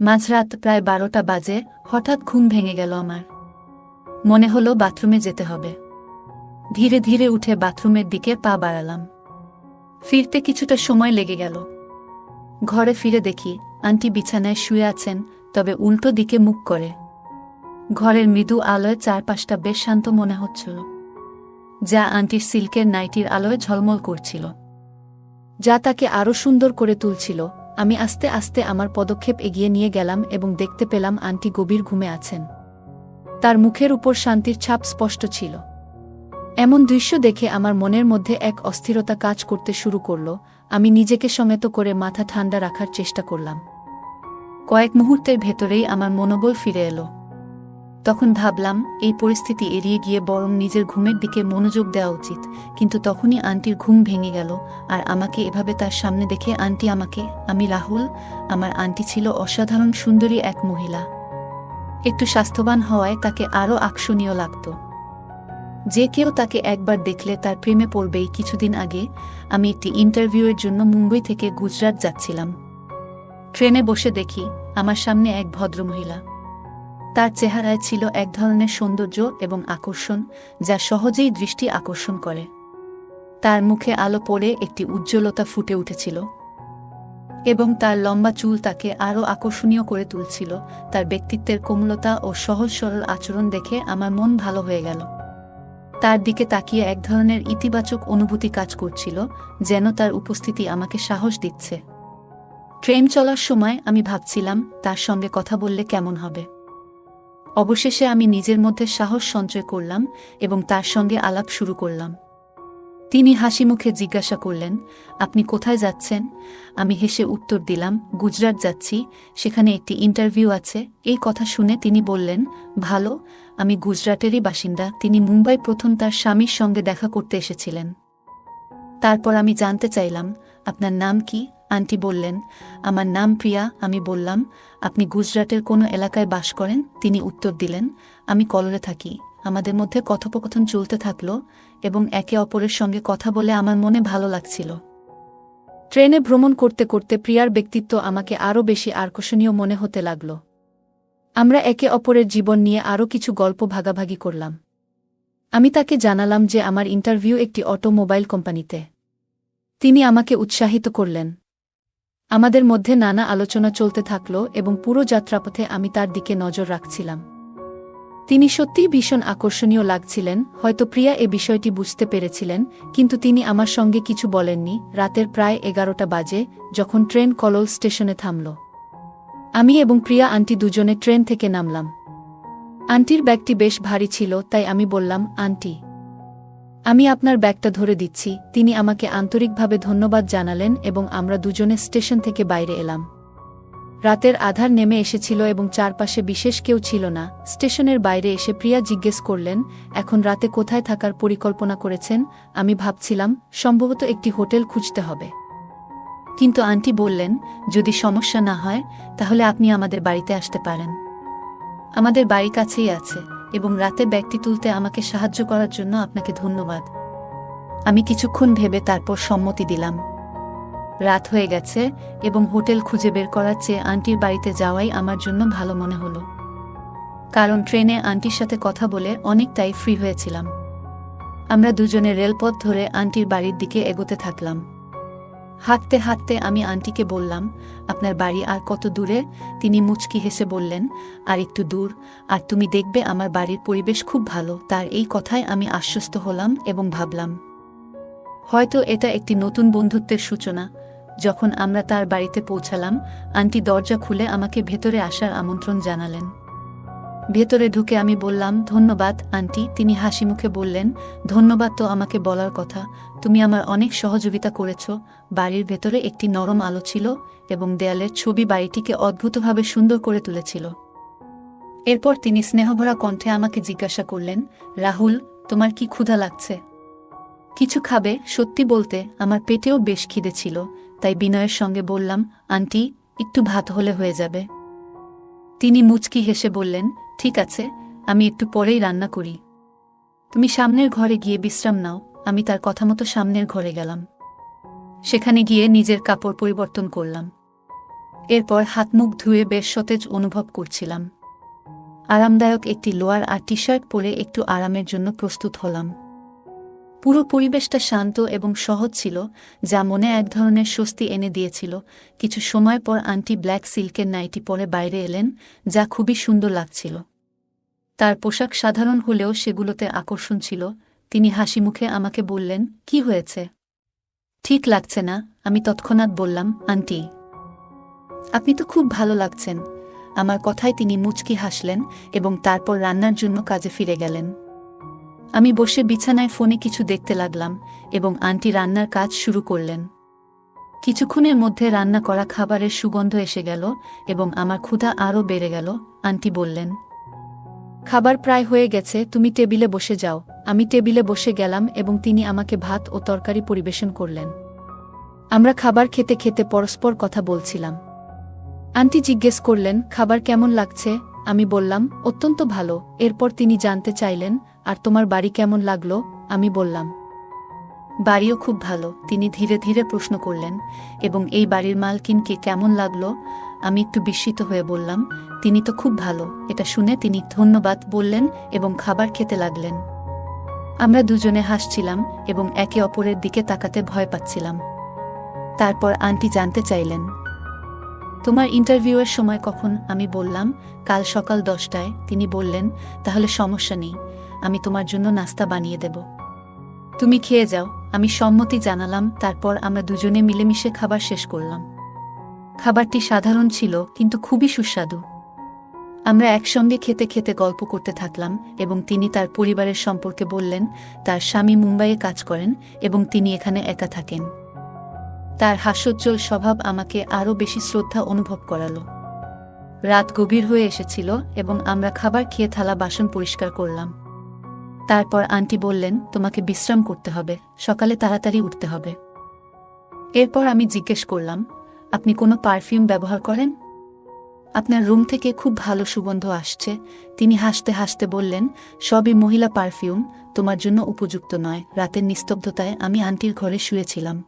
মাঝরাত প্রায় 12টা বাজে হঠাৎ ঘুম ভেঙে গেল আমার। মনে হলো বাথরুমে যেতে হবে। ধীরে ধীরে উঠে বাথরুমের দিকে পা বাড়ালাম। ফিরতে কিছুটা সময় লেগে গেল। ঘরে ফিরে দেখি আন্টি বিছানায় শুয়ে আছেন, তবে উল্টো দিকে মুখ করে। ঘরের মৃদু আলোয় চারপাশটা বেশ শান্ত মনে হচ্ছিল, যা আন্টির সিল্কের নাইটির আলোয় ঝলমল করছিল, যা তাকে আরও সুন্দর করে তুলছিল। আমি আস্তে আস্তে আমার পদক্ষেপ এগিয়ে নিয়ে গেলাম এবং দেখতে পেলাম আন্টি গভীর ঘুমে আছেন। তার মুখের উপর শান্তির ছাপ স্পষ্ট ছিল। এমন দৃশ্য দেখে আমার মনের মধ্যে এক অস্থিরতা কাজ করতে শুরু করল। আমি নিজেকে সমেত করে মাথা ঠান্ডা রাখার চেষ্টা করলাম। কয়েক মুহূর্তের ভেতরেই আমার মনোবল ফিরে এলো। তখন ভাবলাম এই পরিস্থিতি এড়িয়ে গিয়ে বরং নিজের ঘুমের দিকে মনোযোগ দেওয়া উচিত। কিন্তু তখনই আন্টির ঘুম ভেঙে গেল, আর আমাকে এভাবে তার সামনে দেখে আন্টি আমি রাহুল। আমার আন্টি ছিল অসাধারণ সুন্দরী এক মহিলা। একটু স্বাস্থ্যবান হওয়ায় তাকে আরও আকর্ষণীয় লাগত। যে কেউ তাকে একবার দেখলে তার প্রেমে পড়বেই। কিছুদিন আগে আমি একটি ইন্টারভিউয়ের জন্য মুম্বই থেকে গুজরাট যাচ্ছিলাম। ট্রেনে বসে দেখি আমার সামনে এক ভদ্রমহিলা। তার চেহারায় ছিল এক ধরনের সৌন্দর্য এবং আকর্ষণ, যা সহজেই দৃষ্টি আকর্ষণ করে। তার মুখে আলো পড়ে একটি উজ্জ্বলতা ফুটে উঠেছিল, এবং তার লম্বা চুল তাকে আরও আকর্ষণীয় করে তুলছিল। তার ব্যক্তিত্বের কোমলতা ও সহজ সরল আচরণ দেখে আমার মন ভালো হয়ে গেল। তার দিকে তাকিয়ে এক ধরনের ইতিবাচক অনুভূতি কাজ করছিল, যেন তার উপস্থিতি আমাকে সাহস দিচ্ছে। ট্রেন চলার সময় আমি ভাবছিলাম তার সঙ্গে কথা বললে কেমন হবে। অবশেষে আমি নিজের মধ্যে সাহস সঞ্চয় করলাম এবং তার সঙ্গে আলাপ শুরু করলাম। তিনি হাসিমুখে জিজ্ঞাসা করলেন, আপনি কোথায় যাচ্ছেন? আমি হেসে উত্তর দিলাম, গুজরাট যাচ্ছি, সেখানে একটি ইন্টারভিউ আছে। এই কথা শুনে তিনি বললেন, ভালো, আমি গুজরাটেরই বাসিন্দা। তিনি মুম্বাই প্রথম তার স্বামীর সঙ্গে দেখা করতে এসেছিলেন। তারপর আমি জানতে চাইলাম, আপনার নাম কি? আন্টি বললেন, আমার নাম প্রিয়া। আমি বললাম, আপনি গুজরাটের কোনো এলাকায় বাস করেন? তিনি উত্তর দিলেন, আমি কলোরে থাকি। আমাদের মধ্যে কথোপকথন চলতে থাকলো এবং একে অপরের সঙ্গে কথা বলে আমার মনে ভালো লাগছিল। ট্রেনে ভ্রমণ করতে করতে প্রিয়ার ব্যক্তিত্ব আমাকে আরও বেশি আকর্ষণীয় মনে হতে লাগল। আমরা একে অপরের জীবন নিয়ে আরও কিছু গল্প ভাগাভাগি করলাম। আমি তাকে জানালাম যে আমার ইন্টারভিউ একটি অটোমোবাইল কোম্পানিতে। তিনি আমাকে উৎসাহিত করলেন। আমাদের মধ্যে নানা আলোচনা চলতে থাকল এবং পুরো যাত্রাপথে আমি তার দিকে নজর রাখছিলাম। তিনি সত্যিই ভীষণ আকর্ষণীয় লাগছিলেন। হয়তো প্রিয়া এ বিষয়টি বুঝতে পেরেছিলেন, কিন্তু তিনি আমার সঙ্গে কিছু বলেননি। রাতের প্রায় 11টা বাজে যখন ট্রেন কলোল স্টেশনে থামল। আমি এবং প্রিয়া আন্টি দুজনে ট্রেন থেকে নামলাম। আন্টির ব্যাগটি বেশ ভারী ছিল, তাই আমি বললাম, আন্টি, আমি আপনার ব্যাগটা ধরে দিচ্ছি। তিনি আমাকে আন্তরিকভাবে ধন্যবাদ জানালেন এবং আমরা দুজনে স্টেশন থেকে বাইরে এলাম। রাতের আধার নেমে এসেছিল এবং চারপাশে বিশেষ কেউ ছিল না। স্টেশনের বাইরে এসে প্রিয়া জিজ্ঞেস করলেন, এখন রাতে কোথায় থাকার পরিকল্পনা করেছেন? আমি ভাবছিলাম সম্ভবত একটি হোটেল খুঁজতে হবে, কিন্তু আন্টি বললেন, যদি সমস্যা না হয় তাহলে আপনি আমাদের বাড়িতে আসতে পারেন। আমাদের বাড়ি কাছেই আছে, এবং রাতে ব্যাগটি তুলতে আমাকে সাহায্য করার জন্য আপনাকে ধন্যবাদ। আমি কিছুক্ষণ ভেবে তারপর সম্মতি দিলাম। রাত হয়ে গেছে এবং হোটেল খুঁজে বের করার চেয়ে আন্টির বাড়িতে যাওয়াই আমার জন্য ভালো মনে হলো, কারণ ট্রেনে আন্টির সাথে কথা বলে অনেকটাই ফ্রি হয়েছিলাম। আমরা দুজনে রেলপথ ধরে আন্টির বাড়ির দিকে এগোতে থাকলাম। হাঁটতে হাঁটতে আমি আন্টিকে বললাম, আপনার বাড়ি আর কত দূরে? তিনি মুচকি হেসে বললেন, আর একটু দূর, আর তুমি দেখবে আমার বাড়ির পরিবেশ খুব ভালো। তার এই কথায় আমি আশ্বস্ত হলাম এবং ভাবলাম, হয়তো এটা একটি নতুন বন্ধুত্বের সূচনা। যখন আমরা তার বাড়িতে পৌঁছালাম, আন্টি দরজা খুলে আমাকে ভেতরে আসার আমন্ত্রণ জানালেন। ভেতরে ঢুকে আমি বললাম, ধন্যবাদ আন্টি। তিনি হাসিমুখে বললেন, ধন্যবাদ তো আমাকে বলার কথা, তুমি আমার অনেক সহযোগিতা করেছ। বাড়ির ভেতরে একটি নরম আলো ছিল এবং দেয়ালের ছবি বাড়িটিকে অদ্ভুতভাবে সুন্দর করে তুলেছিল। এরপর তিনি স্নেহভরা কণ্ঠে আমাকে জিজ্ঞাসা করলেন, রাহুল, তোমার কি ক্ষুধা লাগছে? কিছু খাবে? সত্যি বলতে আমার পেটেও বেশ খিদে ছিল, তাই বিনয়ের সঙ্গে বললাম, আন্টি, একটু ভাত হলে হয়ে যাবে। তিনি মুচকি হেসে বললেন, ঠিক আছে, আমি একটু পরেই রান্না করি। তুমি সামনের ঘরে গিয়ে বিশ্রাম নাও। আমি তার কথা মতো সামনের ঘরে গেলাম। সেখানে গিয়ে নিজের কাপড় পরিবর্তন করলাম এরপর হাত মুখ ধুয়ে বেশ সতেজ অনুভব করছিলাম। আরামদায়ক একটি লোয়ার আর টি শার্ট পরে একটু আরামের জন্য প্রস্তুত হলাম। পুরো পরিবেশটা শান্ত এবং সহজ ছিল, যা মনে এক ধরনের স্বস্তি এনে দিয়েছিল। কিছু সময় পর আন্টি ব্ল্যাক সিল্কের নাইটি পরে বাইরে এলেন, যা খুবই সুন্দর লাগছিল। তার পোশাক সাধারণ হলেও সেগুলোতে আকর্ষণ ছিল। তিনি হাসি মুখে আমাকে বললেন, কি হয়েছে? ঠিক লাগছে না? আমি তৎক্ষণাৎ বললাম, আন্টি, আপনি তো খুব ভালো লাগছেন। আমার কথায় তিনি মুচকি হাসলেন এবং তারপর রান্নার জন্য কাজে ফিরে গেলেন। আমি বসে বিছানায় ফোনে কিছু দেখতে লাগলাম এবং আন্টি রান্নার কাজ শুরু করলেন। কিছুক্ষণের মধ্যে রান্না করা খাবারের সুগন্ধ এসে গেল এবং আমার ক্ষুধা আরও বেড়ে গেল। আন্টি বললেন, খাবার প্রায় হয়ে গেছে, তুমি টেবিলে বসে যাও। আমি টেবিলে বসে গেলাম এবং তিনি আমাকে ভাত ও তরকারি পরিবেশন করলেন। আমরা খাবার খেতে খেতে পরস্পর কথা বলছিলাম। আন্টি জিজ্ঞেস করলেন, খাবার কেমন লাগছে? আমি বললাম, অত্যন্ত ভালো। এরপর তিনি জানতে চাইলেন, আর তোমার বাড়ি কেমন লাগলো? আমি বললাম, বাড়িও খুব ভালো। তিনি ধীরে ধীরে প্রশ্ন করলেন, এবং এই বাড়ির মালকিনকে কেমন লাগলো? আমি একটু বিস্মিত হয়ে বললাম, তিনি তো খুব ভালো। এটা শুনে তিনি ধন্যবাদ বললেন এবং খাবার খেতে লাগলেন। আমরা দুজনে হাসছিলাম এবং একে অপরের দিকে তাকাতে ভয় পাচ্ছিলাম। তারপর আন্টি জানতে চাইলেন, তোমার ইন্টারভিউয়ের সময় কখন? আমি বললাম, কাল সকাল 10টায়। তিনি বললেন, তাহলে সমস্যা নেই, আমি তোমার জন্য নাস্তা বানিয়ে দেব, তুমি খেয়ে যাও। আমি সম্মতি জানালাম। তারপর আমরা দুজনে মিলেমিশে খাবার শেষ করলাম। খাবারটি সাধারণ ছিল, কিন্তু খুবই সুস্বাদু। আমরা একসঙ্গে খেতে খেতে গল্প করতে থাকলাম এবং তিনি তার পরিবারের সম্পর্কে বললেন। তার স্বামী মুম্বাইয়ে কাজ করেন এবং তিনি এখানে একা থাকেন। তার হাস্যোজ্জ্বল স্বভাব আমাকে আরও বেশি শ্রদ্ধা অনুভব করালো। রাত গভীর হয়ে এসেছিল এবং আমরা খাবার খেয়ে থালা বাসন পরিষ্কার করলাম। তারপর আন্টি বললেন, তোমাকে বিশ্রাম করতে হবে, সকালে তাড়াতাড়ি উঠতে হবে। এরপর আমি জিজ্ঞেস করলাম, আপনি কোনো পারফিউম ব্যবহার করেন? আপনার রুম থেকে খুব ভালো সুগন্ধ আসছে। তিনি হাসতে হাসতে বললেন, সবই মহিলা পারফিউম, তোমার জন্য উপযুক্ত নয়। রাতের নিস্তব্ধতায় আমি আন্টির ঘরে শুয়েছিলাম।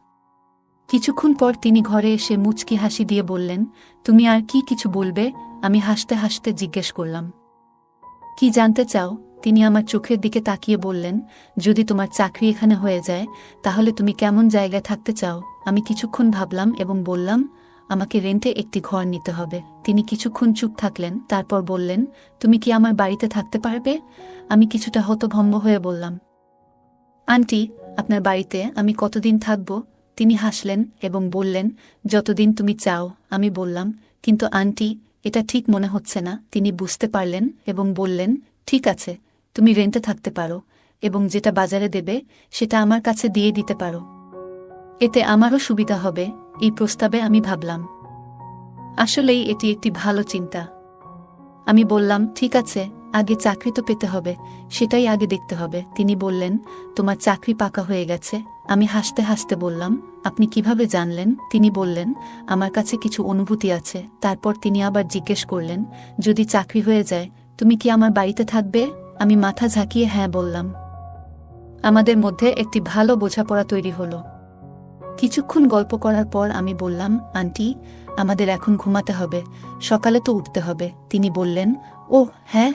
কিছুক্ষণ পর তিনি ঘরে এসে মুচকি হাসি দিয়ে বললেন, তুমি আর কি কিছু বলবে? আমি হাসতে হাসতে জিজ্ঞেস করলাম, কি জানতে চাও? তিনি আমার চোখের দিকে তাকিয়ে বললেন, যদি তোমার চাকরি এখানে হয়ে যায়, তাহলে তুমি কেমন জায়গায় থাকতে চাও? আমি কিছুক্ষণ ভাবলাম এবং বললাম, আমাকে রেন্টে একটি ঘর নিতে হবে। তিনি কিছুক্ষণ চুপ থাকলেন, তারপর বললেন, তুমি কি আমার বাড়িতে থাকতে পারবে? আমি কিছুটা হতভম্ব হয়ে বললাম, আন্টি, আপনার বাড়িতে আমি কতদিন থাকব? তিনি হাসলেন এবং বললেন, যতদিন তুমি চাও। আমি বললাম, কিন্তু আন্টি, এটা ঠিক মনে হচ্ছে না। তিনি বুঝতে পারলেন এবং বললেন, ঠিক আছে, তুমি রেন্টে থাকতে পারো এবং যেটা বাজারে দেবে সেটা আমার কাছে দিয়ে দিতে পারো। এতে আমারও সুবিধা হবে। এই প্রস্তাবে আমি ভাবলাম, আসলেই এটি একটি ভালো চিন্তা। আমি বললাম, ঠিক আছে, আগে চাকরি তো পেতে হবে, সেটাই আগে দেখতে হবে। তিনি বললেন, তোমার চাকরি পাকা হয়ে গেছে। আমি হাসতে হাসতে বললাম, আপনি কিভাবে জানলেন? তিনি বললেন, আমার কাছে কিছু অনুভূতি আছে। তারপর তিনি আবার জিজ্ঞেস করলেন, যদি চাকরি হয়ে যায়, তুমি কি আমার বাড়িতে থাকবে? আমি মাথা ঝাঁকিয়ে হ্যাঁ বললাম। আমাদের মধ্যে একটি ভালো বোঝাপড়া তৈরি হলো। কিছুক্ষণ গল্প করার পর আমি বললাম, আন্টি, আমাদের এখন ঘুমাতে হবে, সকালে তো উঠতে হবে। তিনি বললেন, ও হ্যাঁ,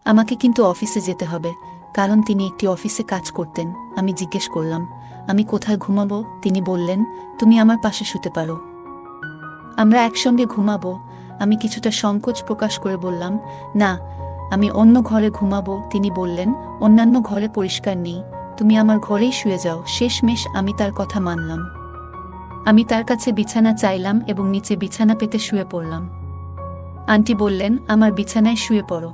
আমাকে কিন্তু অফিসে যেতে হবে, কারণ তিনি একটি অফিসে কাজ করতেন। আমি জিজ্ঞেস করলাম, আমি কোথায় ঘুমাবো? তিনি বললেন, তুমি আমার পাশে শুতে পারো, আমরা একসঙ্গে ঘুমাবো। আমি কিছুটা সংকোচ প্রকাশ করে বললাম, না, আমি অন্য ঘরে ঘুমাবো। তিনি বললেন, অন্যান্য ঘরে পরিষ্কার নেই, তুমি আমার ঘরেই শুয়ে যাও। শেষমেশ আমি তার কথা মানলাম। আমি তার কাছে বিছানা চাইলাম এবং নিচে বিছানা পেতে শুয়ে পড়লাম। আন্টি বললেন, আমার বিছানায় শুয়ে পড়ো।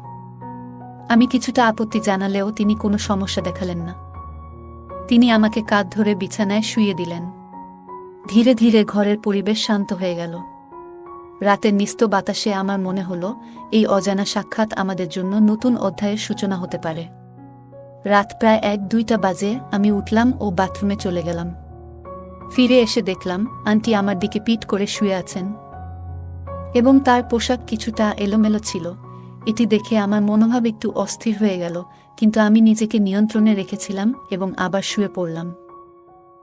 আমি কিছুটা আপত্তি জানালেও তিনি কোনো সমস্যা দেখালেন না। তিনি আমাকে কাঁধ ধরে বিছানায় শুইয়ে দিলেন। ধীরে ধীরে ঘরের পরিবেশ শান্ত হয়ে গেল। রাতের নিস্ত বাতাসে আমার মনে হলো, এই অজানা সাক্ষাৎ আমাদের জন্য নতুন অধ্যায়ের সূচনা হতে পারে। রাত প্রায় 1-2টা বাজে। আমি উঠলাম ও বাথরুমে চলে গেলাম। ফিরে এসে দেখলাম, আন্টি আমার দিকে পিঠ করে শুয়ে আছেন এবং তার পোশাক কিছুটা এলোমেলো ছিল। এটি দেখে আমার মনোভাব একটু অস্থির হয়ে গেল, কিন্তু আমি নিজেকে নিয়ন্ত্রণে রেখেছিলাম এবং আবার শুয়ে পড়লাম।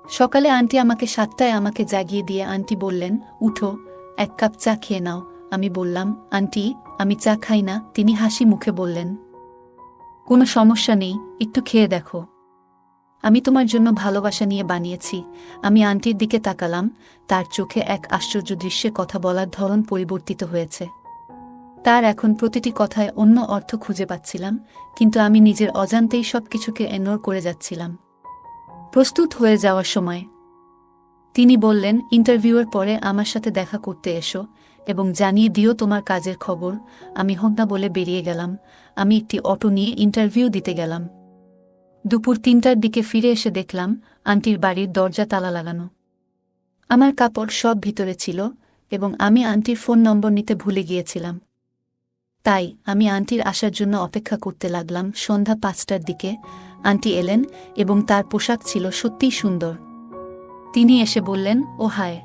সকালে আন্টি আমাকে 7টায় আমাকে জাগিয়ে দিয়ে আন্টি বললেন, উঠো, এক কাপ চা খেয়ে নাও। আমি বললাম, আন্টি, আমি চা খাই না। তিনি হাসি মুখে বললেন, কোনো সমস্যা নেই, একটু খেয়ে দেখো। আমি তোমার জন্য ভালোবাসা নিয়ে বানিয়েছি। আমি আন্টির দিকে তাকালাম, তার চোখে এক আশ্চর্য দৃশ্যে কথা বলার ধরন পরিবর্তিত হয়েছে। তার এখন প্রতিটি কথায় অন্য অর্থ খুঁজে পাচ্ছিলাম, কিন্তু আমি নিজের অজান্তেই সবকিছুকে ইগনোর করে যাচ্ছিলাম। প্রস্তুত হয়ে যাওয়ার সময় তিনি বললেন, ইন্টারভিউয়ের পরে আমার সাথে দেখা করতে এসো এবং জানিয়ে দিও তোমার কাজের খবর। আমি হোক বলে বেরিয়ে গেলাম। আমি একটি অটো নিয়ে ইন্টারভিউ দিতে গেলাম। দুপুর ৩টার দিকে ফিরে এসে দেখলাম আন্টির বাড়ির দরজা তালা লাগানো। আমার কাপড় সব ভিতরে ছিল এবং আমি আন্টির ফোন নম্বর নিতে ভুলে গিয়েছিলাম। তাই আমি আন্টির আসার জন্য অপেক্ষা করতে লাগলাম। সন্ধ্যা ৫টার দিকে আন্টি এলেন এবং তার পোশাক ছিল সত্যিই সুন্দর। তিনি এসে বললেন, ও হায়,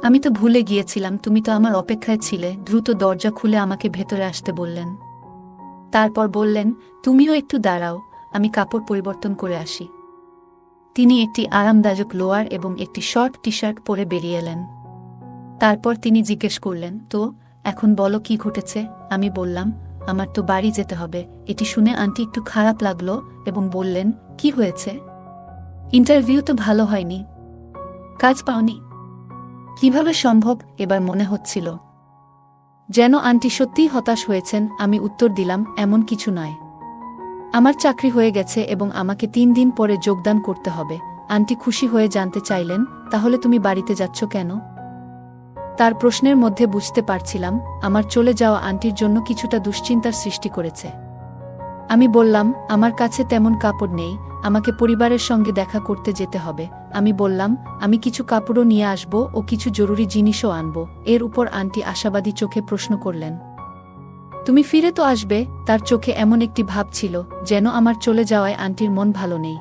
আমি তো ভুলে গিয়েছিলাম, তুমি তো আমার অপেক্ষায় ছিলে। দ্রুত দরজা খুলে আমাকে ভেতরে আসতে বললেন। তারপর বললেন, তুমিও একটু দাঁড়াও, আমি কাপড় পরিবর্তন করে আসি। তিনি একটি আরামদায়ক লোয়ার এবং একটি শর্ট টি শার্ট পরে বেরিয়ে এলেন। তারপর তিনি জিজ্ঞেস করলেন, তো এখন বলো কি ঘটেছে। আমি বললাম, আমার তো বাড়ি যেতে হবে। এটি শুনে আন্টি একটু খারাপ লাগলো এবং বললেন, কি হয়েছে? ইন্টারভিউ তো ভালো হয়নি, কাজ পাওনি? কিভাবে সম্ভব? এবার মনে হচ্ছিল যেন আন্টি সত্যিই হতাশ হয়েছেন। আমি উত্তর দিলাম, এমন কিছু নয়, আমার চাকরি হয়ে গেছে এবং আমাকে ৩ দিন পরে যোগদান করতে হবে। আন্টি খুশি হয়ে জানতে চাইলেন, তাহলে তুমি বাড়িতে যাচ্ছ কেন? তার প্রশ্নের মধ্যে বুঝতে পারছিলাম আমার চলে যাওয়া আন্টির জন্য কিছুটা দুশ্চিন্তার সৃষ্টি করেছে। আমি বললাম, আমার কাছে তেমন কাপড় নেই, আমাকে পরিবারের সঙ্গে দেখা করতে যেতে হবে। আমি বললাম, আমি কিছু কাপড়ও নিয়ে আসব ও কিছু জরুরি জিনিসও আনব। এর উপর আন্টি আশাবাদী চোখে প্রশ্ন করলেন, তুমি ফিরে তো আসবে? তার চোখে এমন একটি ভাব ছিল যেন আমার চলে যাওয়ায় আন্টির মন ভালো নেই।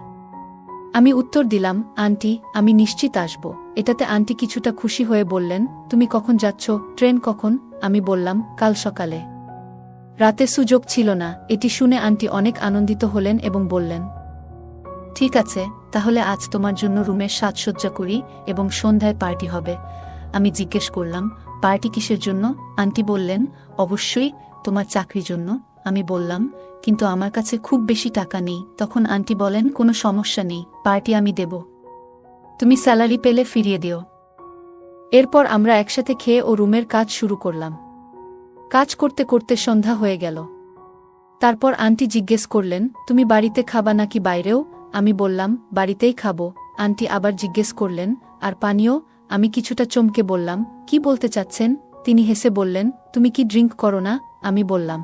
আমি উত্তর দিলাম, আন্টি, আমি নিশ্চিত আসব। এটাতে আন্টি কিছুটা খুশি হয়ে বললেন, তুমি কখন যাচ্ছ? ট্রেন কখন? আমি বললাম, কাল সকালে। রাতে সুযোগ ছিল না। এটি শুনে আন্টি অনেক আনন্দিত হলেন এবং বললেন, ঠিক আছে, তাহলে আজ তোমার জন্য রুমের সাজসজ্জা করি এবং সন্ধ্যায় পার্টি হবে। আমি জিজ্ঞেস করলাম, পার্টি কিসের জন্য? আন্টি বললেন, অবশ্যই তোমার চাকরির জন্য। আমি বললাম, কিন্তু আমার কাছে খুব বেশি টাকা নেই। তখন আন্টি বলেন, কোনো সমস্যা নেই, পার্টি আমি দেব, তুমি স্যালারি পেলে ফিরিয়ে দিও। এরপর আমরা একসাথে খেয়ে ও রুমের কাজ শুরু করলাম। কাজ করতে করতে সন্ধ্যা হয়ে গেল। তারপর আন্টি জিজ্ঞেস করলেন, তুমি বাড়িতে খাবা নাকি বাইরেও? আমি বললাম, বাড়িতেই খাবো। আন্টি আবার জিজ্ঞেস করলেন, আর পানীয়? আমি কিছুটা চমকে বললাম, কি বলতে চাচ্ছেন? তিনি হেসে বললেন, তুমি কি ড্রিঙ্ক করো না? আমি বললাম,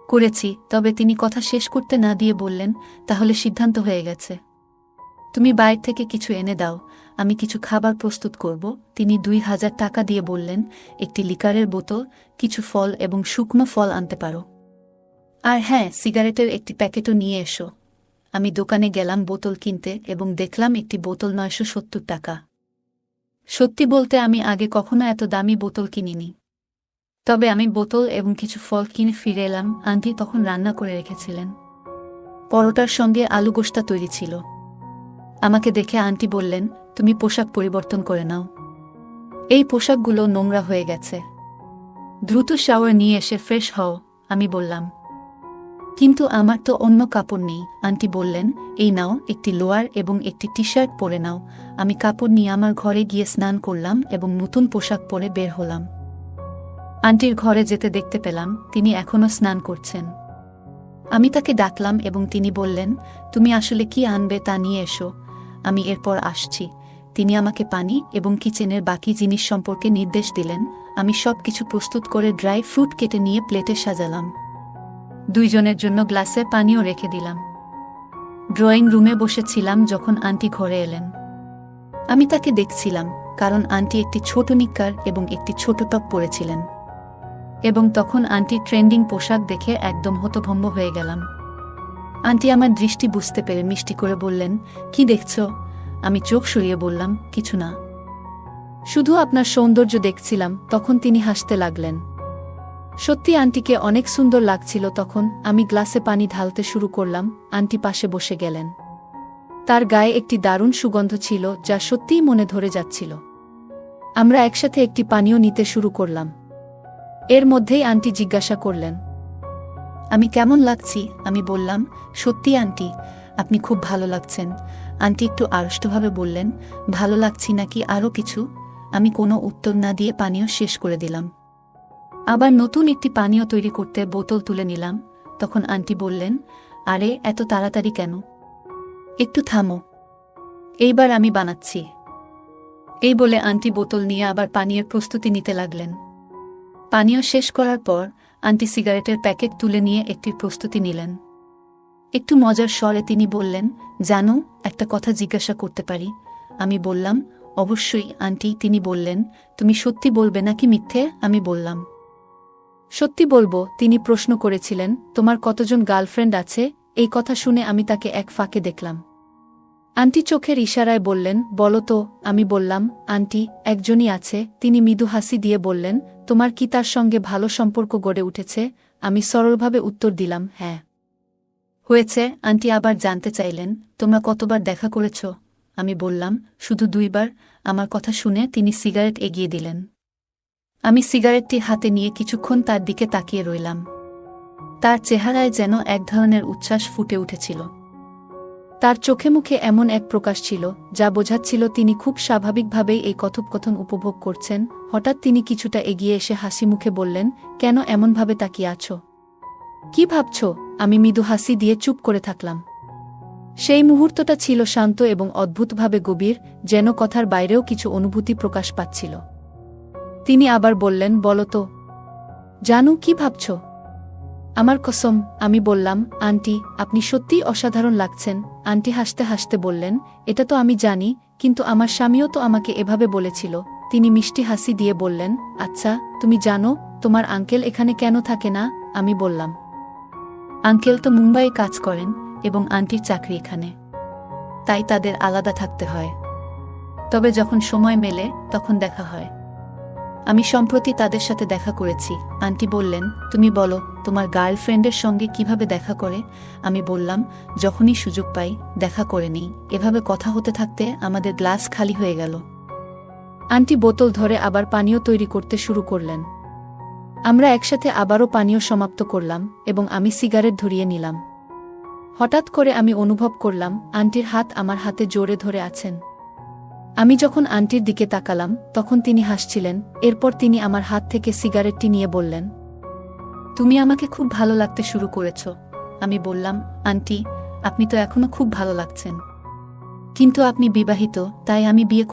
করেছি। তবে তিনি কথা শেষ করতে না দিয়ে বললেন, তাহলে সিদ্ধান্ত হয়ে গেছে, তুমি বাইরে থেকে কিছু এনে দাও, আমি কিছু খাবার প্রস্তুত করব। তিনি ২,০০০ টাকা দিয়ে বললেন, একটি লিকারের বোতল, কিছু ফল এবং শুকনো ফল আনতে পারো। আর হ্যাঁ, সিগারেটের একটি প্যাকেটও নিয়ে এসো। আমি দোকানে গেলাম বোতল কিনতে এবং দেখলাম একটি বোতল ৯৭০ টাকা। সত্যি বলতে আমি আগে কখনো এত দামি বোতল কিনিনি। তবে আমি বোতল এবং কিছু ফল কিনে ফিরে এলাম। আন্টি তখন রান্না করে রেখেছিলেন। পরোটার সঙ্গে আলু গোশতা তৈরি ছিল। আমাকে দেখে আন্টি বললেন, তুমি পোশাক পরিবর্তন করে নাও, এই পোশাকগুলো নোংরা হয়ে গেছে, দ্রুত শাওয়ার নিয়ে এসে ফ্রেশ হও। আমি বললাম, কিন্তু আমার তো অন্য কাপড় নেই। আন্টি বললেন, এই নাও, একটি লোয়ার এবং একটি টি শার্ট পরে নাও। আমি কাপড় নিয়ে আমার ঘরে গিয়ে স্নান করলাম এবং নতুন পোশাক পরে বের হলাম। আন্টির ঘরে যেতে দেখতে পেলাম তিনি এখনও স্নান করছেন। আমি তাকে ডাকলাম এবং তিনি বললেন, তুমি আসলে কি আনবে তা নিয়ে এসো, আমি এরপর আসছি। তিনি আমাকে পানি এবং কিচেনের বাকি জিনিস সম্পর্কে নির্দেশ দিলেন। আমি সব কিছু প্রস্তুত করে ড্রাই ফ্রুট কেটে নিয়ে প্লেটে সাজালাম। ২ জনের জন্য গ্লাসে পানিও রেখে দিলাম। ড্রয়িং রুমে বসেছিলাম যখন আন্টি ঘরে এলেন। আমি তাকে দেখছিলাম, কারণ আন্টি একটি ছোট নিক্কার এবং একটি ছোট টপ পরেছিলেন, এবং তখন আন্টি ট্রেন্ডিং পোশাক দেখে একদম হতভম্ব হয়ে গেলাম। আন্টি আমার দৃষ্টি বুঝতে পেরে মিষ্টি করে বললেন, কি দেখছ? আমি চোখ সরিয়ে বললাম, কিছু না, শুধু আপনার সৌন্দর্য দেখছিলাম। তখন তিনি হাসতে লাগলেন। সত্যি আন্টিকে অনেক সুন্দর লাগছিল। তখন আমি গ্লাসে পানি ঢালতে শুরু করলাম। আন্টি পাশে বসে গেলেন। তার গায়ে একটি দারুণ সুগন্ধ ছিল যা সত্যিই মনে ধরে যাচ্ছিল। আমরা একসাথে একটি পানীয় নিতে শুরু করলাম। এর মধ্যেই আন্টি জিজ্ঞাসা করলেন, আমি কেমন লাগছি? আমি বললাম, সত্যি আন্টি, আপনি খুব ভালো লাগছেন। আন্টি একটু আড়ষ্টভাবে বললেন, ভালো লাগছি নাকি আরও কিছু? আমি কোনো উত্তর না দিয়ে পানীয় শেষ করে দিলাম। আবার নতুন একটি পানীয় তৈরি করতে বোতল তুলে নিলাম। তখন আন্টি বললেন, আরে এত তাড়াতাড়ি কেন? একটু থামো, এইবার আমি বানাচ্ছি। এই বলে আন্টি বোতল নিয়ে আবার পানীয়ের প্রস্তুতি নিতে লাগলেন। পানীয় শেষ করার পর আন্টি সিগারেটের প্যাকেট তুলে নিয়ে একটির প্রস্তুতি নিলেন। একটু মজার স্বরে তিনি বললেন, জানো, একটা কথা জিজ্ঞাসা করতে পারি? আমি বললাম, অবশ্যই আন্টি। তিনি বললেন, তুমি সত্যি বলবে নাকি মিথ্যে? আমি বললাম, সত্যি বলবো। তিনি প্রশ্ন করেছিলেন, তোমার কতজন গার্লফ্রেন্ড আছে? এই কথা শুনে আমি তাকে এক ফাঁকে দেখলাম। আন্টি চোখের ইশারায় বললেন, বলো তো। আমি বললাম, আন্টি, একজনই আছে। তিনি মৃদু হাসি দিয়ে বললেন, তোমার কি তার সঙ্গে ভালো সম্পর্ক গড়ে উঠেছে? আমি সরলভাবে উত্তর দিলাম, হ্যাঁ। হয়েছে। আন্টি আবার জানতে চাইলেন, তোমরা কতবার দেখা করেছ? আমি বললাম, শুধু 2 বার। আমার কথা শুনে তিনি সিগারেট এগিয়ে দিলেন। আমি সিগারেটটি হাতে নিয়ে কিছুক্ষণ তার দিকে তাকিয়ে রইলাম। তার চেহারায় যেন এক ধরনের উচ্ছ্বাস ফুটে উঠেছিল। তার চোখে মুখে এমন এক প্রকাশ ছিল যা বোঝাচ্ছিল তিনি খুব স্বাভাবিকভাবেই এই কথোপকথন উপভোগ করছেন। হঠাৎ তিনি কিছুটা এগিয়ে এসে হাসি মুখে বললেন, কেন এমনভাবে তাকিয়ে আছো? কি ভাবছ? আমি মৃদু হাসি দিয়ে চুপ করে থাকলাম। সেই মুহূর্তটা ছিল শান্ত এবং অদ্ভুতভাবে গভীর, যেন কথার বাইরেও কিছু অনুভূতি প্রকাশ পাচ্ছিল। তিনি আবার বললেন, বলো তো, জানু, কি ভাবছ? আমার কসম। আমি বললাম, আন্টি, আপনি সত্যিই অসাধারণ লাগছেন। আন্টি হাসতে হাসতে বললেন, এটা তো আমি জানি, কিন্তু আমার স্বামীও তো আমাকে এভাবে বলেছিল। তিনি মিষ্টি হাসি দিয়ে বললেন, আচ্ছা, তুমি জানো তোমার আঙ্কেল এখানে কেন থাকে না? আমি বললাম, আঙ্কেল তো মুম্বাইয়ে কাজ করেন এবং আন্টির চাকরি এখানে, তাই তাদের আলাদা থাকতে হয়। তবে যখন সময় মেলে তখন দেখা হয়। আমি সম্প্রতি তাদের সাথে দেখা করেছি। আন্টি বললেন, তুমি বলো, তোমার গার্লফ্রেন্ডের সঙ্গে কিভাবে দেখা করে? আমি বললাম, যখনই সুযোগ পাই দেখা করে নিই। এভাবে কথা হতে থাকতে আমাদের গ্লাস খালি হয়ে গেল। আন্টি বোতল ধরে আবার পানীয় তৈরি করতে শুরু করলেন। আমরা একসাথে আবারও পানীয় সমাপ্ত করলাম এবং আমি সিগারেট ধরিয়ে নিলাম। হঠাৎ করে আমি অনুভব করলাম আন্টির হাত আমার হাতে জোরে ধরে আছেন। আমি যখন আন্টির দিকে তাকালাম তখন তিনি হাসছিলেন। এরপর তিনি আমার হাত থেকে সিগারেটটি নিয়ে বললেন, তুমি আমাকে খুব ভালো লাগতে শুরু করেছ। আমি বললাম, আন্টি, আপনি তো এখনো খুব ভালো লাগছেন, কিন্তু আপনি বিবাহিত, তাই আমি বিয়ে